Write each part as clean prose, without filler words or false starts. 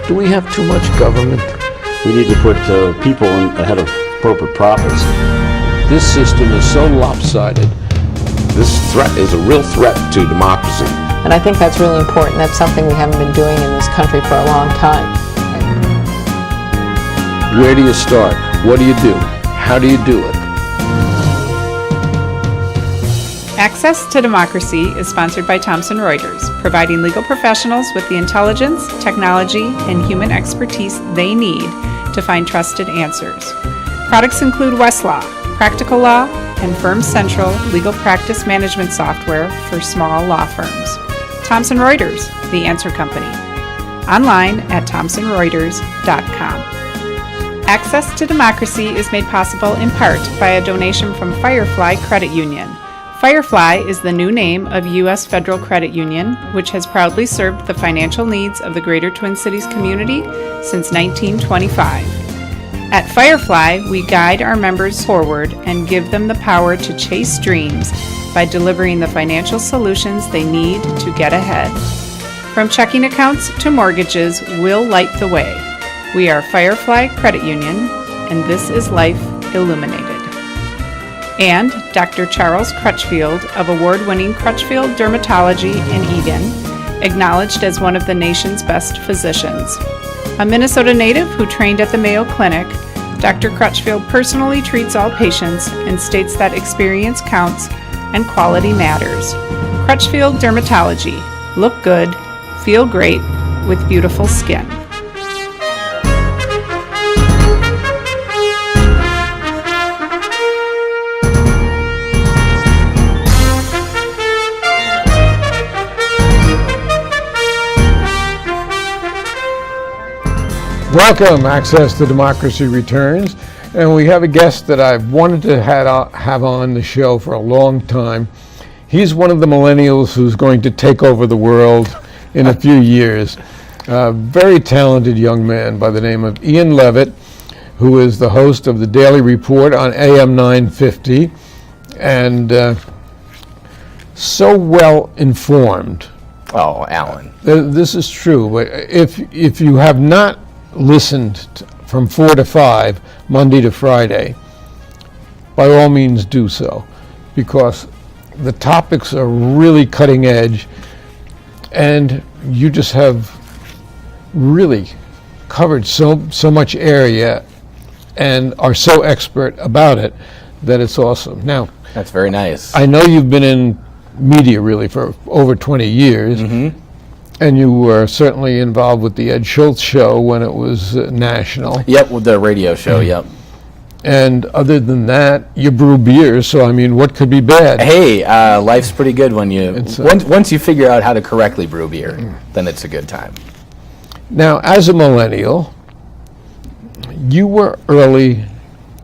Do we have too much government? We need to put people ahead of corporate profits. This system is so lopsided. This threat is a real threat to democracy. And I think that's really important. That's something we haven't been doing in this country for a long time. Where do you start? What do you do? How do you do it? Access to Democracy is sponsored by Thomson Reuters, providing legal professionals with the intelligence, technology, and human expertise they need to find trusted answers. Products include Westlaw, Practical Law, and Firm Central legal practice management software for small law firms. Thomson Reuters, the answer company. Online at thomsonreuters.com. Access to Democracy is made possible in part by a donation from Firefly Credit Union. Firefly is the new name of U.S. Federal Credit Union, which has proudly served the financial needs of the Greater Twin Cities community since 1925. At Firefly, we guide our members forward and give them the power to chase dreams by delivering the financial solutions they need to get ahead. From checking accounts to mortgages, we'll light the way. We are Firefly Credit Union, and this is Life Illuminated. And Dr. Charles Crutchfield of award-winning Crutchfield Dermatology in Eagan, acknowledged as one of the nation's best physicians. A Minnesota native who trained at the Mayo Clinic, Dr. Crutchfield personally treats all patients and states that experience counts and quality matters. Crutchfield Dermatology. Look good, feel great, with beautiful skin. Welcome, Access to Democracy returns, and we have a guest that I've wanted to have on the show for a long time. He's one of the millennials who's going to take over the world in a few years. A very talented young man by the name of Ian Levitt, who is the host of the Daily Report on AM950, and so well informed. Oh, Alan. This is true, but if you have not listened from 4 to 5, Monday to Friday, by all means do so, because the topics are really cutting edge, and you just have really covered so much area and are so expert about it that it's awesome. Now, that's very nice. I know you've been in media really for over 20 years. Mm-hmm. And you were certainly involved with the Ed Schultz show when it was national. Yep, with the radio show, yep. And other than that, you brew beers, so I mean, what could be bad? Hey, life's pretty good when you, once you figure out how to correctly brew beer, then it's a good time. Now, as a millennial, you were early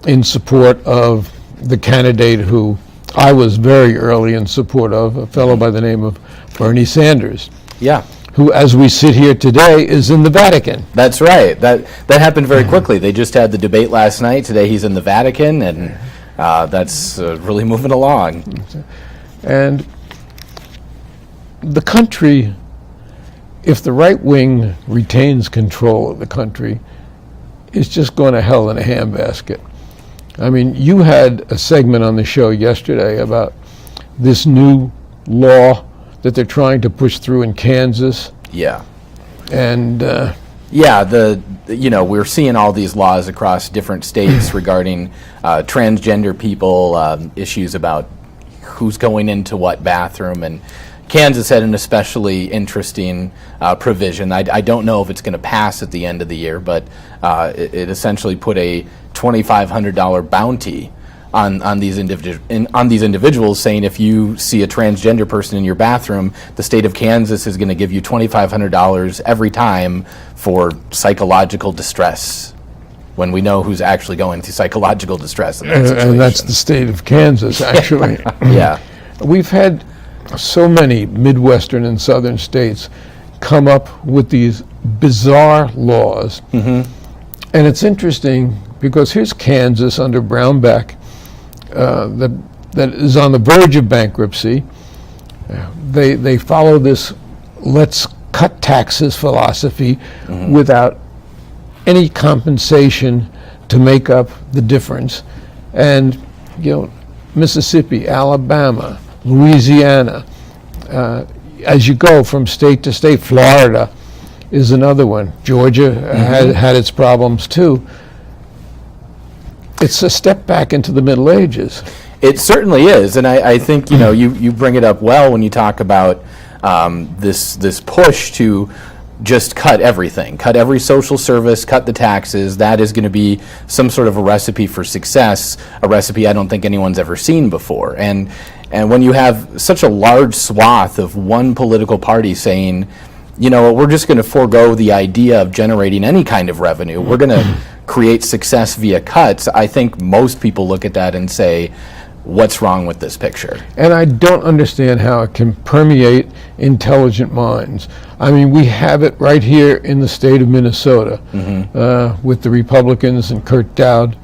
in support of the candidate who I was very early in support of, a fellow by the name of Bernie Sanders. Yeah. Who, as we sit here today, is in the Vatican. That's right. That happened very quickly. They just had the debate last night. Today he's in the Vatican, and that's really moving along. And the country, if the right wing retains control of the country, is just going to hell in a handbasket. I mean, you had a segment on the show yesterday about this new law that they're trying to push through in Kansas. Yeah. And we're seeing all these laws across different states regarding transgender people, issues about who's going into what bathroom, and Kansas had an especially interesting provision. I don't know if it's going to pass at the end of the year, but it essentially put a $2,500 bounty on these individuals, saying if you see a transgender person in your bathroom, the state of Kansas is going to give you $2,500 every time for psychological distress, when we know who's actually going through psychological distress in that situation. And that's the state of Kansas, actually. Yeah. We've had so many Midwestern and Southern states come up with these bizarre laws. Mm-hmm. And it's interesting because here's Kansas under Brownback, that is on the verge of bankruptcy. They follow this let's cut cut taxes philosophy without any compensation to make up the difference. And, Mississippi, Alabama, Louisiana, as you go from state to state, Florida is another one. Georgia had its problems too. It's a step back into the Middle Ages. It certainly is, and I think you bring it up well when you talk about this push to just cut everything, cut every social service, cut the taxes. That is going to be some sort of a recipe for success, a recipe I don't think anyone's ever seen before. And when you have such a large swath of one political party saying, we're just going to forego the idea of generating any kind of revenue, we're going to create success via cuts, I think most people look at that and say, what's wrong with this picture? And I don't understand how it can permeate intelligent minds. I mean, we have it right here in the state of Minnesota with the Republicans and Kurt Dowd.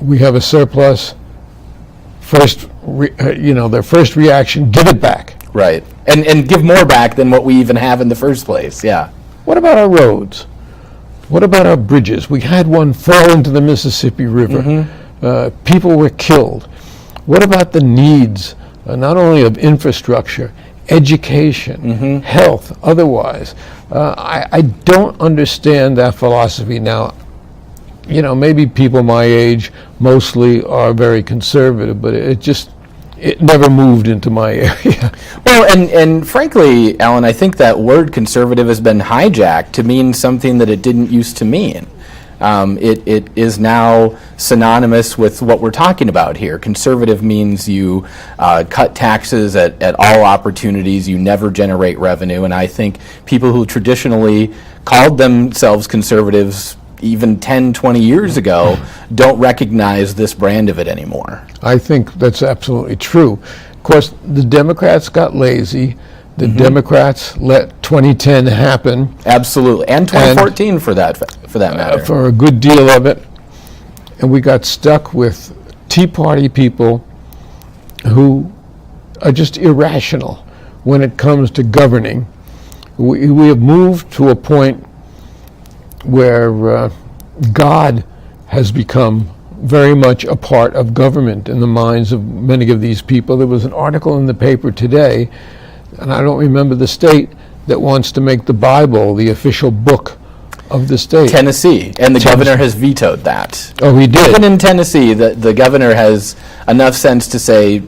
We have a surplus. Their first reaction, give it back. Right. And give more back than what we even have in the first place, yeah. What about our roads? What about our bridges? We had one fall into the Mississippi River. People were killed. What about the needs, not only of infrastructure, education, health, otherwise? I don't understand that philosophy now. Maybe people my age mostly are very conservative, but it never moved into my area. Well, and frankly, Alan, I think that word conservative has been hijacked to mean something that it didn't used to mean. It is now synonymous with what we're talking about here. Conservative means you cut taxes at all opportunities, you never generate revenue, and I think people who traditionally called themselves conservatives even 10, 20 years ago don't recognize this brand of it anymore. I think that's absolutely true. Of course, the Democrats got lazy. The Democrats let 2010 happen. Absolutely, and 2014 for that matter. For a good deal of it. And we got stuck with Tea Party people who are just irrational when it comes to governing. We have moved to a point where God has become very much a part of government in the minds of many of these people. There was an article in the paper today, and I don't remember the state, that wants to make the Bible the official book of the state. Tennessee, and the governor has vetoed that. Oh, he did? Even in Tennessee, the governor has enough sense to say,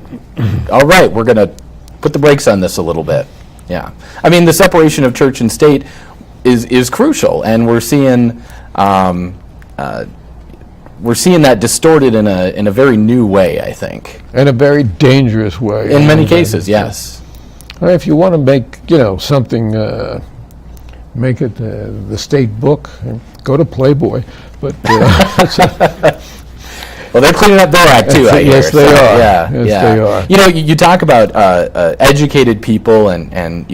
all right, we're going to put the brakes on this a little bit. Yeah. I mean, the separation of church and state is crucial, and we're seeing that distorted in a very new way, I think. In a very dangerous way. In many cases, yes. If you want to make, something, make it the state book, go to Playboy. But well, they're cleaning up their act too, I hear. Yes, they are. Yeah, yes, they are. You talk about educated people and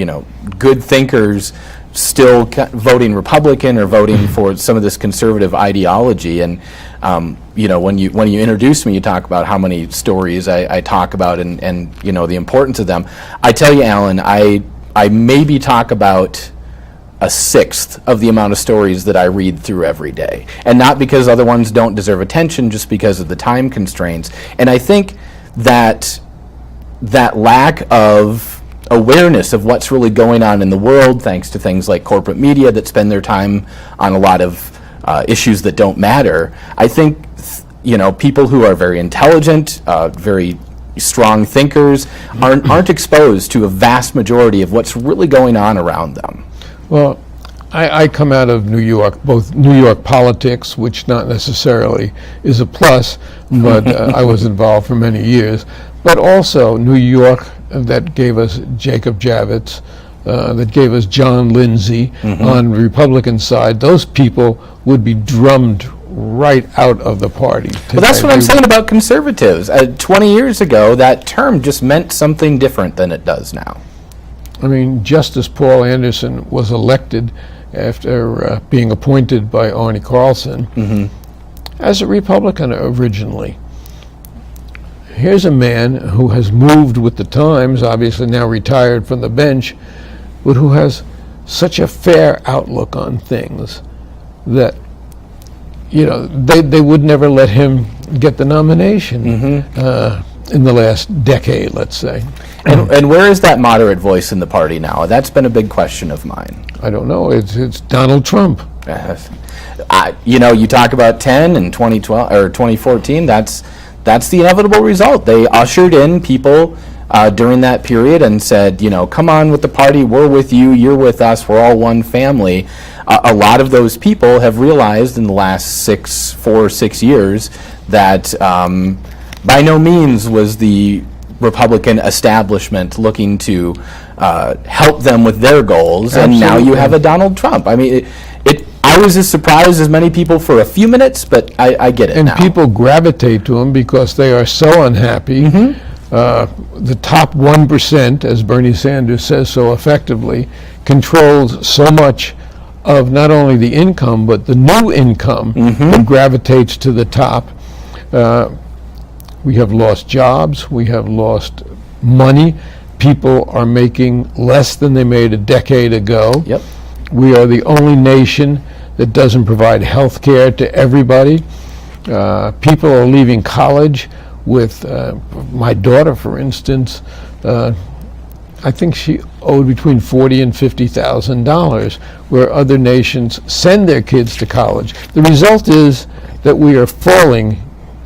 good thinkers still voting Republican or voting for some of this conservative ideology. And when you introduce me, you talk about how many stories I talk about and the importance of them. I tell you, Alan, I maybe talk about a sixth of the amount of stories that I read through every day, and not because other ones don't deserve attention, just because of the time constraints. And I think that lack of awareness of what's really going on in the world, thanks to things like corporate media that spend their time on a lot of issues that don't matter. I think people who are very intelligent, very strong thinkers, aren't exposed to a vast majority of what's really going on around them. Well, I come out of New York, both New York politics, which not necessarily is a plus, but I was involved for many years, but also New York, that gave us Jacob Javits, that gave us John Lindsay on the Republican side. Those people would be drummed right out of the party today. Well, that's what I'm saying about conservatives. 20 years ago, that term just meant something different than it does now. I mean, Justice Paul Anderson was elected after being appointed by Arnie Carlson as a Republican originally. Here's a man who has moved with the times, obviously now retired from the bench, but who has such a fair outlook on things that, you know, they would never let him get the nomination in the last decade, let's say. And where is that moderate voice in the party now? That's been a big question of mine. I don't know. It's Donald Trump. You know, you talk about 10 and 2012 or 2014. That's the inevitable result. They ushered in people during that period and said, you know, come on with the party. We're with you. You're with us. We're all one family. A lot of those people have realized in the last 4 or 6 years that by no means was the Republican establishment looking to help them with their goals. Absolutely. And now you have a Donald Trump. I mean, I was as surprised as many people for a few minutes, but I get it And now. people gravitate to him because they are so unhappy. The top 1%, as Bernie Sanders says so effectively, controls so much of not only the income, but the new income that gravitates to the top. We have lost jobs. We have lost money. People are making less than they made a decade ago. Yep. We are the only nation that doesn't provide health care to everybody. People are leaving college with, my daughter, for instance, I think she owed between $40,000 and $50,000, where other nations send their kids to college. The result is that we are falling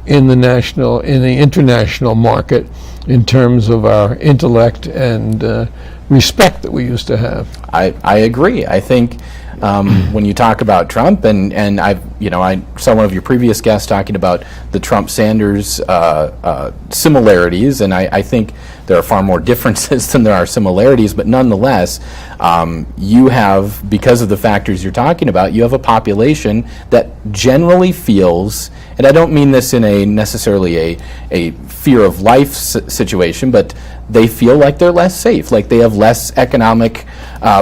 in the international market in terms of our intellect and respect that we used to have. I agree. I think when you talk about Trump, and I saw one of your previous guests talking about the Trump-Sanders similarities, and I think there are far more differences than there are similarities, but nonetheless, you have, because of the factors you're talking about, you have a population that generally feels, and I don't mean this in a necessarily a fear of life situation, but they feel like they're less safe, like they have less economic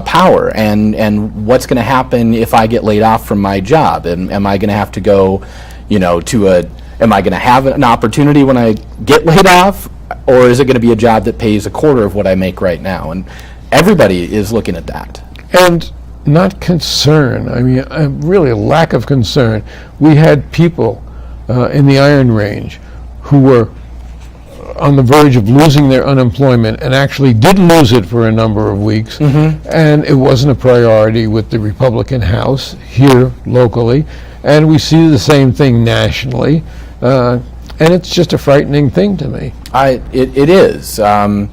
power, and what's going to happen if I get laid off from my job? And am I going to have to go, am I going to have an opportunity when I get laid off, or is it going to be a job that pays a quarter of what I make right now? And everybody is looking at that. And not concern. I mean, really a lack of concern. We had people in the Iron Range who were on the verge of losing their unemployment and actually did lose it for a number of weeks, and it wasn't a priority with the Republican House here locally, and we see the same thing nationally, and it's just a frightening thing to me. It is. I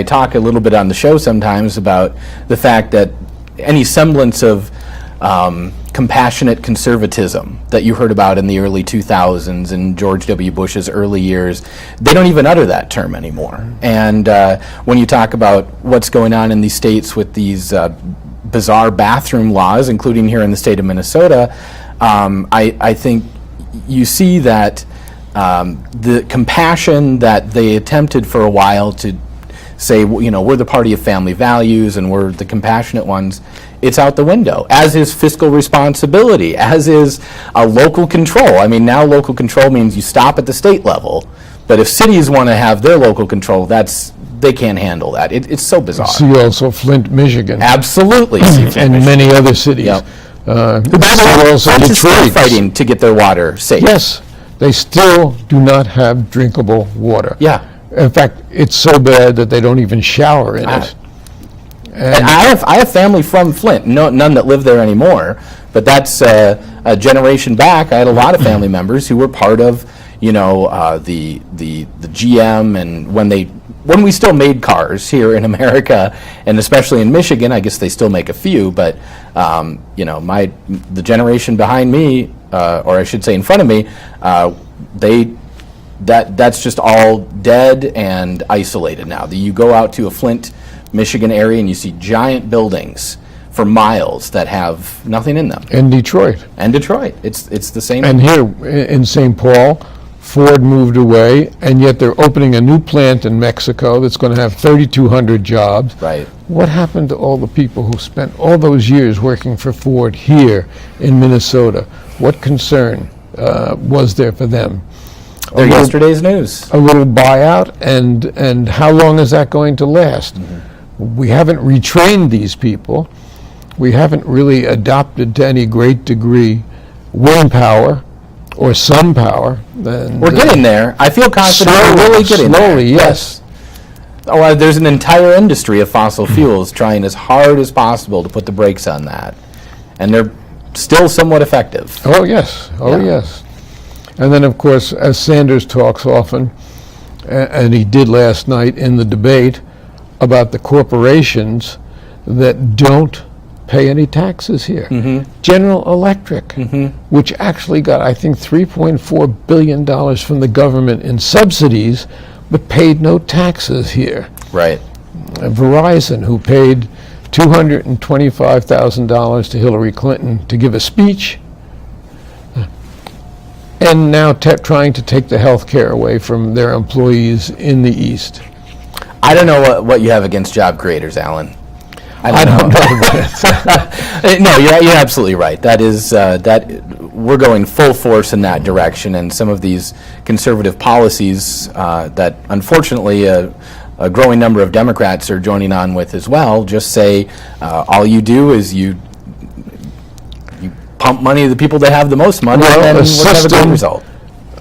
talk a little bit on the show sometimes about the fact that any semblance of compassionate conservatism that you heard about in the early 2000s and George W. Bush's early years, they don't even utter that term anymore. And when you talk about what's going on in these states with these bizarre bathroom laws, including here in the state of Minnesota, I think you see that the compassion that they attempted for a while to say, we're the party of family values and we're the compassionate ones, it's out the window, as is fiscal responsibility, as is local control. I mean, now local control means you stop at the state level, but if cities want to have their local control, they can't handle that. It's so bizarre. See also Flint, Michigan. Absolutely. And many other cities. Yep. Also Detroit. Fighting to get their water safe. Yes, they still do not have drinkable water. Yeah. In fact, it's so bad that they don't even shower in it. And I have family from Flint, none that live there anymore, but that's a generation back. I had a lot of family members who were part of, the GM, and when we still made cars here in America, and especially in Michigan, I guess they still make a few, but the generation behind me, or I should say in front of me, that's just all dead and isolated now. You go out to a Flint, Michigan area and you see giant buildings for miles that have nothing in them. And Detroit. It's the same. And here in St. Paul, Ford moved away, and yet they're opening a new plant in Mexico that's going to have 3,200 jobs. Right. What happened to all the people who spent all those years working for Ford here in Minnesota? What concern was there for them? They're yesterday's news. a little buyout, and how long is that going to last? We haven't retrained these people. We haven't really adopted to any great degree wind power or sun power. And, We're getting there. I feel confident we're really getting there. Slowly, yes. Oh, there's an entire industry of fossil fuels trying as hard as possible to put the brakes on that. And they're still somewhat effective. Oh, yes. Oh, Yeah. yes. And then, of course, as Sanders talks often, and he did last night in the debate, about the corporations that don't pay any taxes here. General Electric, which actually got, I think, $3.4 billion from the government in subsidies, but paid no taxes here. Right. Verizon, who paid $225,000 to Hillary Clinton to give a speech, and now trying to take the health care away from their employees in the East. I don't know what you have against job creators, Alan. I don't know. No, you're absolutely right. That is that we're going full force in that direction, and some of these conservative policies that unfortunately a growing number of Democrats are joining on with as well just say all you do is you pump money to the people that have the most money, Well, and a then we'll have a good system result.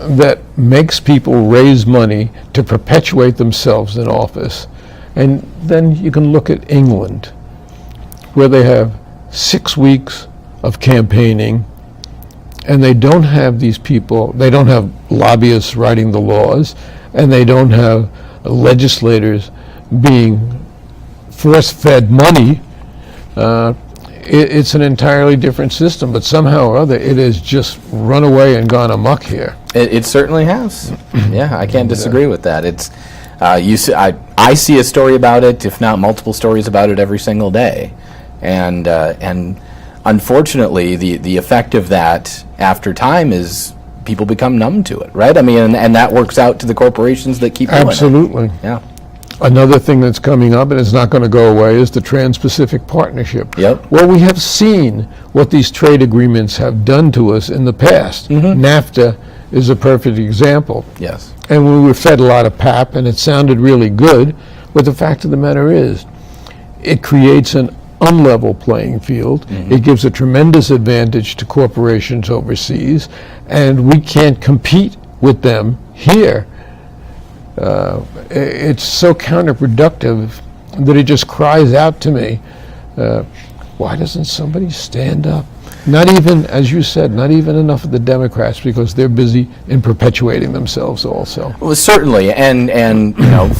that makes people raise money to perpetuate themselves in office. And then you can look at England, where they have 6 weeks of campaigning, and they don't have these people, they don't have lobbyists writing the laws, and they don't have legislators being force-fed money. It's an entirely different system, but somehow or other it has just run away and gone amok here. It certainly has. Yeah, I can't disagree with that. It's you see, I see a story about it, if not multiple stories about it every single day, and unfortunately, the effect of that after time is people become numb to it, right? I mean, and that works out to the corporations that keep doing it. Absolutely. Yeah. Another thing that's coming up, and it's not going to go away, is the Trans-Pacific Partnership. Yep. Well, we have seen what these trade agreements have done to us in the past. NAFTA is a perfect example. Yes. And we were fed a lot of pap, and it sounded really good, but the fact of the matter is, it creates an unlevel playing field. It gives a tremendous advantage to corporations overseas, and we can't compete with them here. It's so counterproductive that it just cries out to me, why doesn't somebody stand up? Not even, as you said, not even enough of the Democrats, because they're busy in perpetuating themselves also. Well, certainly, and you know,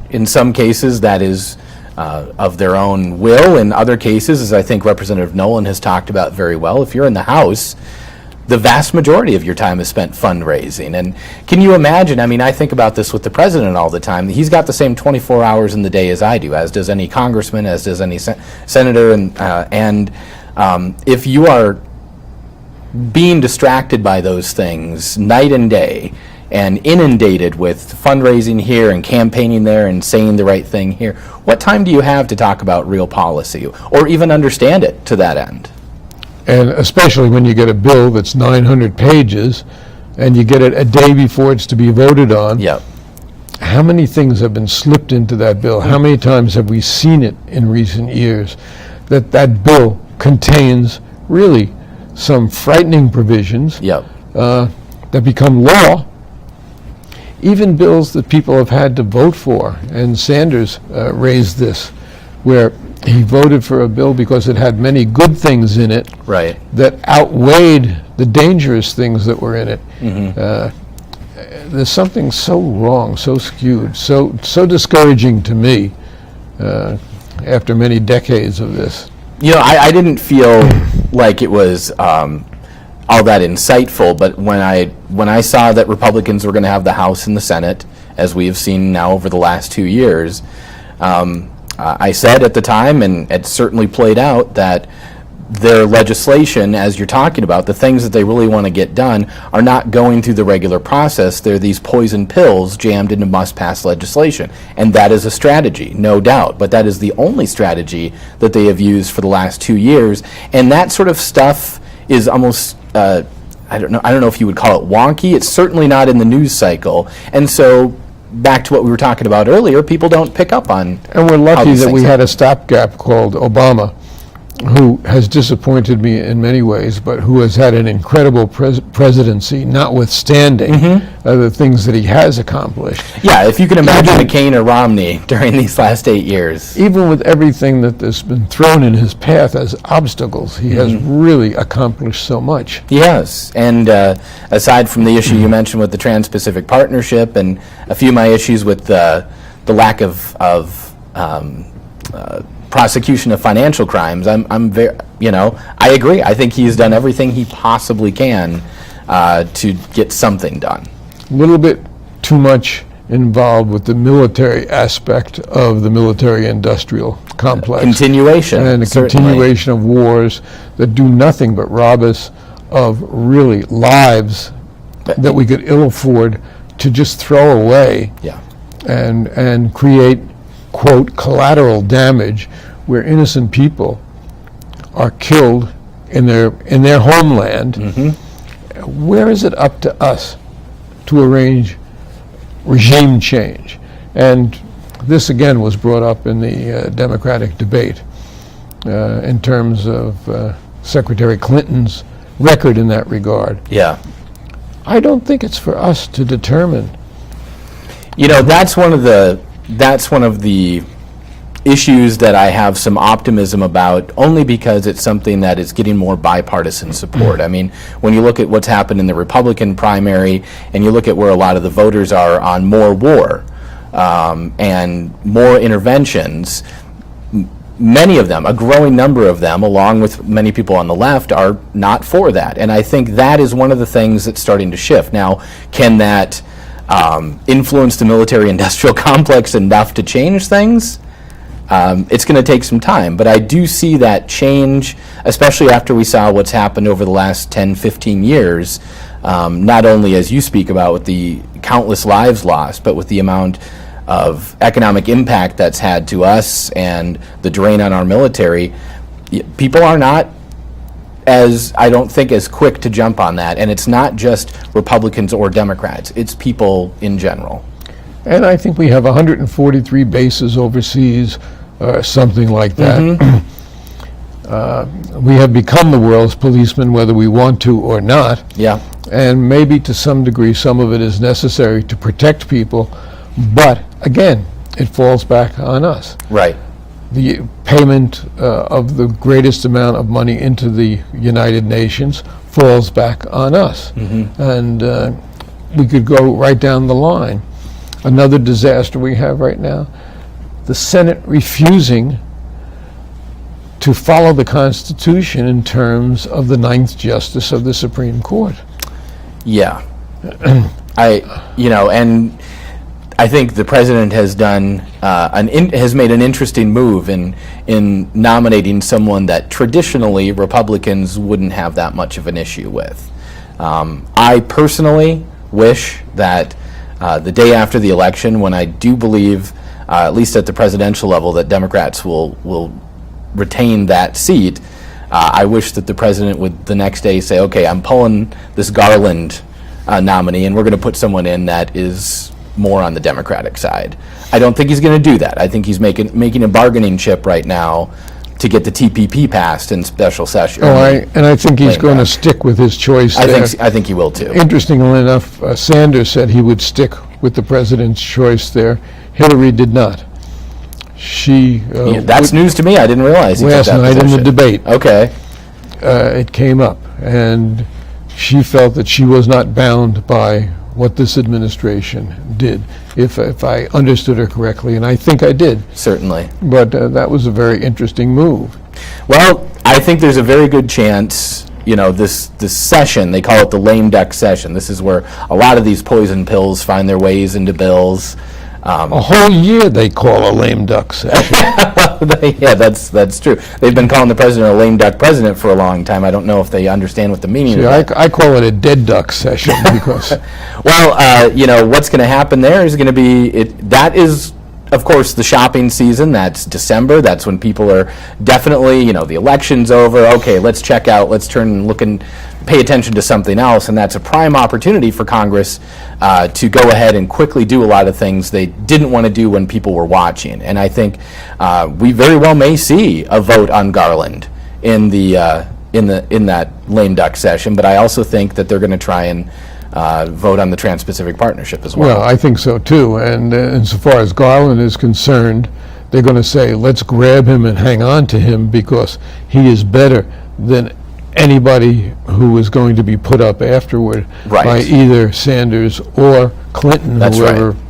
in some cases that is of their own will. In other cases, as I think Representative Nolan has talked about very well, if you're in the House, the vast majority of your time is spent fundraising. And can you imagine, I mean, I think about this with the president all the time. He's got the same 24 hours in the day as I do, as does any congressman, as does any senator. And if you are being distracted by those things night and day and inundated with fundraising here and campaigning there and saying the right thing here, what time do you have to talk about real policy or even understand it to that end? And especially when you get a bill that's 900 pages and you get it a day before it's to be voted on. Yep. How many things have been slipped into that bill? How many times have we seen it in recent years that bill contains really some frightening provisions Yep. that become law, even bills that people have had to vote for. And Sanders raised this, where he voted for a bill because it had many good things in it Right. that outweighed the dangerous things that were in it. There's something so wrong, so skewed, so discouraging to me after many decades of this. You know, I didn't feel like it was all that insightful, but when I saw that Republicans were going to have the House and the Senate, as we have seen now over the last 2 years, I said at the time, and it certainly played out, that their legislation, as you're talking about, the things that they really want to get done, are not going through the regular process. They're these poison pills jammed into must-pass legislation. And that is a strategy, no doubt. But that is the only strategy that they have used for the last 2 years. And that sort of stuff is almost, I don't know if you would call it wonky. It's certainly not in the news cycle. And so back to what we were talking about earlier, people don't pick up on. And we're how lucky these that things we had happen. a stopgap called Obama, who has disappointed me in many ways, but who has had an incredible presidency, notwithstanding the things that he has accomplished. Yeah, if you can imagine McCain or Romney during these last 8 years. Even with everything that has been thrown in his path as obstacles, he has really accomplished so much. He has. And aside from the issue you mentioned with the Trans-Pacific Partnership and a few of my issues with the lack of prosecution of financial crimes, I'm very, I agree. I think he's done everything he possibly can to get something done. A little bit too much involved with the military aspect of the military-industrial complex. Continuation, And a certainly. continuation of wars that do nothing but rob us of really lives that we could ill afford to just throw away Yeah. and create, quote, collateral damage where innocent people are killed in their homeland. Where is it up to us to arrange regime change? And this again was brought up in the Democratic debate in terms of Secretary Clinton's record in that regard. Yeah. I don't think it's for us to determine. That's one of the issues that I have some optimism about, only because it's something that is getting more bipartisan support. I mean, when you look at what's happened in the Republican primary, and you look at where a lot of the voters are on more war and more interventions, many of them, a growing number of them, along with many people on the left, are not for that. And I think that is one of the things that's starting to shift. Now, can that influence the military-industrial complex enough to change things? It's going to take some time, but I do see that change, especially after we saw what's happened over the last 10, 15 years, not only as you speak about with the countless lives lost, but with the amount of economic impact that's had to us and the drain on our military. People are not I don't think, as quick to jump on that, and it's not just Republicans or Democrats, it's people in general. And I think we have 143 bases overseas, something like that. We have become the world's policemen, whether we want to or not. Yeah. And maybe to some degree, some of it is necessary to protect people. But again, it falls back on us. Right. The payment of the greatest amount of money into the United Nations falls back on us. And we could go right down the line. Another disaster we have right now, the Senate refusing to follow the Constitution in terms of the ninth justice of the Supreme Court. Yeah. And I think the president has done has made an interesting move in nominating someone that traditionally Republicans wouldn't have that much of an issue with. I personally wish that the day after the election, when I do believe, at least at the presidential level, that Democrats will retain that seat, I wish that the president would the next day say, okay, I'm pulling this Garland nominee, and we're going to put someone in that is more on the Democratic side. I don't think he's going to do that. I think he's making a bargaining chip right now to get the TPP passed in special session. I think he's going to stick with his choice there. I think he will too. Interestingly enough, Sanders said he would stick with the president's choice there. Hillary did not. She that's news to me. I didn't realize he took last that night in the position. debate. Okay. It came up, and she felt that she was not bound by what this administration did, if I understood her correctly, and I think I did. Certainly. But that was a very interesting move. Well, I think there's a very good chance, this session, they call it the lame duck session. This is where a lot of these poison pills find their ways into bills. A whole year they call a lame duck session. Yeah, that's true. They've been calling the president a lame duck president for a long time. I don't know if they understand what the meaning of that. I call it a dead duck session because... Well, what's going to happen there is going to be, that is, of course, the shopping season. That's December. That's when people are definitely, the election's over. Okay, let's check out. Let's turn and look pay attention to something else, and that's a prime opportunity for Congress to go ahead and quickly do a lot of things they didn't want to do when people were watching. And I think we very well may see a vote on Garland in that lame duck session, but I also think that they're going to try and vote on the Trans-Pacific Partnership as well. Well, I think so too. And insofar as Garland is concerned, they're going to say, let's grab him and hang on to him because he is better than anybody who is going to be put up afterward Right. by either Sanders or Clinton, That's whoever. right.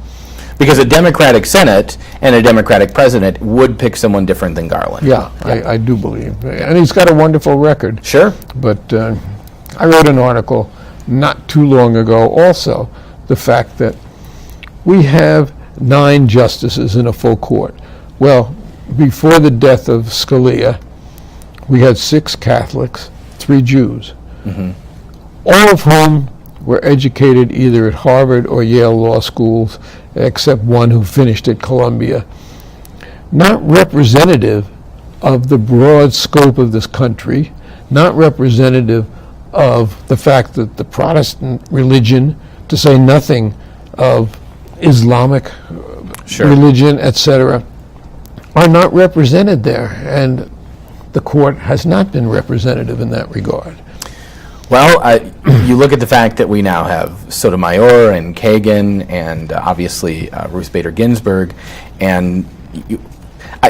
Because a Democratic Senate and a Democratic president would pick someone different than Garland. Yeah, I do believe. And he's got a wonderful record. Sure. But I wrote an article not too long ago also, the fact that we have 9 justices in a full court. Well, before the death of Scalia, we had 6 Catholics, 3 Jews, all of whom were educated either at Harvard or Yale law schools, except one who finished at Columbia. Not representative of the broad scope of this country, not representative of the fact that the Protestant religion, to say nothing of Islamic Sure. religion, etc., are not represented there. And the court has not been representative in that regard. Well, you look at the fact that we now have Sotomayor and Kagan and obviously Ruth Bader Ginsburg, and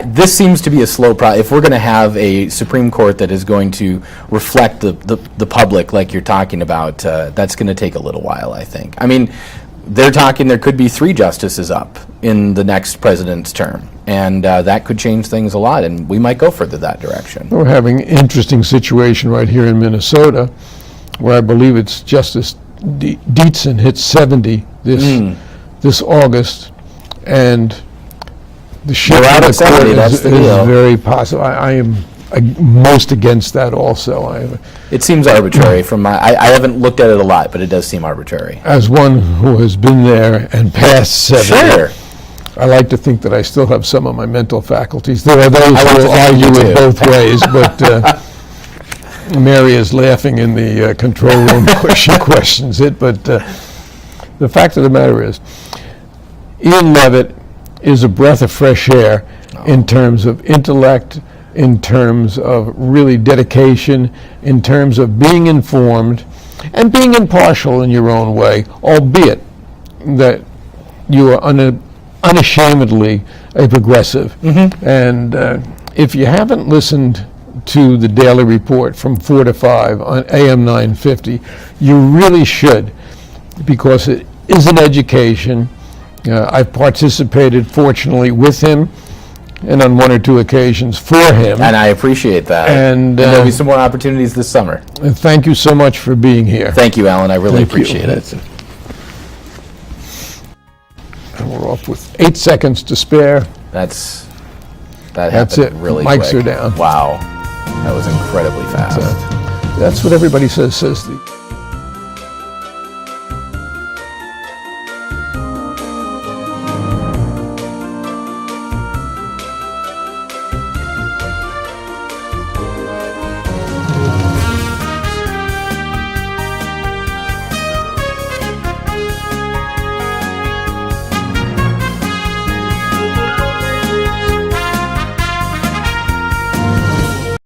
this seems to be a slow process. If we're going to have a Supreme Court that is going to reflect the public like you're talking about, that's going to take a little while, I think. I mean, they're talking there could be 3 justices up in the next president's term, and that could change things a lot, and we might go further that direction. We're having an interesting situation right here in Minnesota, where I believe it's Justice Dietzen hit 70 this August, and the shift out of at the court 70, that's is the deal. very possible. I am most against that also. It seems arbitrary from my, I haven't looked at it a lot, but it does seem arbitrary. As one who has been there and passed 70, Sure. I like to think that I still have some of my mental faculties. There are those I who like to will think you argue it do. both ways, but Mary is laughing in the control room where she questions it. But the fact of the matter is, Ian Levitt is a breath of fresh air in terms of intellect, in terms of really dedication, in terms of being informed, and being impartial in your own way, albeit that you are unashamedly a progressive. And if you haven't listened to the daily report from 4 to 5 on AM950, you really should, because it is an education. I've participated, fortunately, with him, and on 1 or 2 occasions for him. And I appreciate that. And, there'll be some more opportunities this summer. And thank you so much for being here. Thank you, Alan. I really Thank you. appreciate it. And we're off with 8 seconds to spare. That That's happened it. really Mics quick. are down. Wow. That was incredibly fast. That's what everybody says the